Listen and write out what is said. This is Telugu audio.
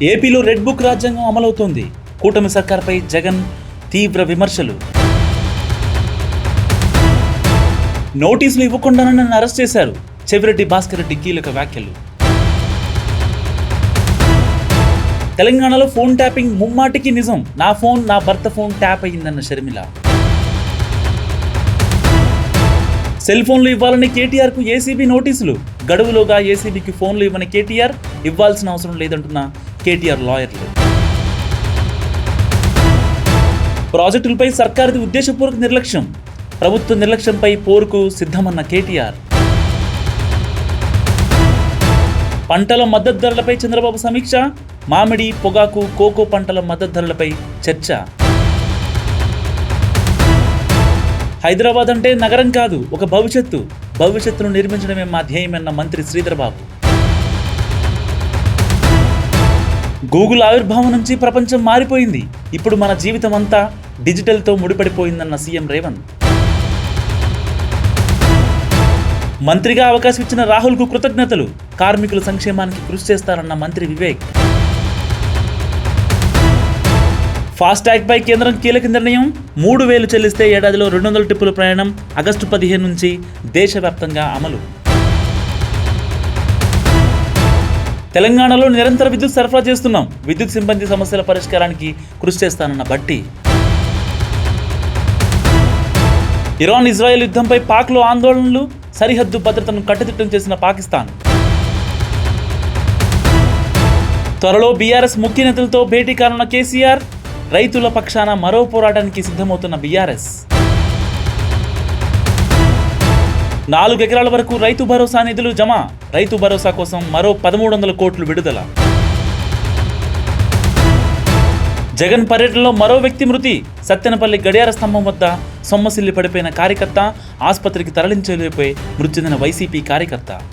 ఏపీలో రెడ్ బుక్ రాజ్యాంగం అమలవుతోంది. కూటమి సర్కార్పై జగన్ తీవ్ర విమర్శలు. నోటీసులు ఇవ్వకుండానే నన్ను అరెస్ట్ చేశారు. చెవిరెడ్డి భాస్కర్ రెడ్డి కీలక వ్యాఖ్యలు. తెలంగాణలో ఫోన్ ట్యాపింగ్ ముమ్మాటికి నిజం. నా ఫోన్ నా భర్త ఫోన్ ట్యాప్ అయ్యిందన్న షర్మిల. సెల్ ఫోన్లు ఇవ్వాలని కేటీఆర్కు ఏసీబీ నోటీసులు. గడువులోగా ఏసీబీకి ఫోన్లు ఇవ్వని కేటీఆర్, ఇవ్వాల్సిన అవసరం లేదంటున్న కేటీఆర్ లాయర్లు. ప్రాజెక్టులపై సర్కారుది ఉద్దేశపూర్వక నిర్లక్ష్యం. ప్రభుత్వ నిర్లక్ష్యంపై పోరుకు సిద్ధమన్న కేటీఆర్. పంటల మద్దతు ధరలపై చంద్రబాబు సమీక్ష. మామిడి, పొగాకు, కోకో పంటల మద్దతు ధరలపై చర్చ. హైదరాబాద్ అంటే నగరం కాదు, ఒక భవిష్యత్తును నిర్మించడమే మా ధ్యేయమన్న మంత్రి శ్రీధర్బాబు. గూగుల్ ఆవిర్భావం నుంచి ప్రపంచం మారిపోయింది. ఇప్పుడు మన జీవితం అంతా డిజిటల్తో ముడిపడిపోయిందన్న సీఎం రేవంత్. మంత్రిగా అవకాశం ఇచ్చిన రాహుల్కు కృతజ్ఞతలు. కార్మికుల సంక్షేమానికి కృషి చేస్తారన్న మంత్రి వివేక్. ఫాస్టాగ్ పై కేంద్రం కీలక నిర్ణయం. 3,000 చెల్లిస్తే ఏడాదిలో 200 ట్రిప్పుల ప్రయాణం. ఆగస్టు 15 నుంచి దేశవ్యాప్తంగా అమలు. తెలంగాణలో నిరంతర విద్యుత్ సరఫరా చేస్తున్నాం. విద్యుత్ సిబ్బంది సమస్యల పరిష్కారానికి కృషి చేస్తానన్న భట్టి. ఇరాన్ ఇజ్రాయెల్ యుద్ధంపై పాక్లో ఆందోళనలు. సరిహద్దు భద్రతను కట్టుదిట్టం చేసిన పాకిస్తాన్. త్వరలో బీఆర్ఎస్ ముఖ్య నేతలతో భేటీ కానున్న కేసీఆర్. రైతుల పక్షాన మరో పోరాటానికి సిద్ధమవుతున్న బీఆర్ఎస్. 4 ఎకరాల వరకు రైతు భరోసా నిధులు జమ. రైతు భరోసా కోసం మరో 1,300 కోట్లు విడుదల. జగన్ పర్యటనలో మరో వ్యక్తి మృతి. సత్తెనపల్లి గడియార స్తంభం వద్ద సొమ్మసిల్లి పడిపోయిన కార్యకర్త. ఆసుపత్రికి తరలించలేకపోయి మృతి చెందిన వైసీపీ కార్యకర్త.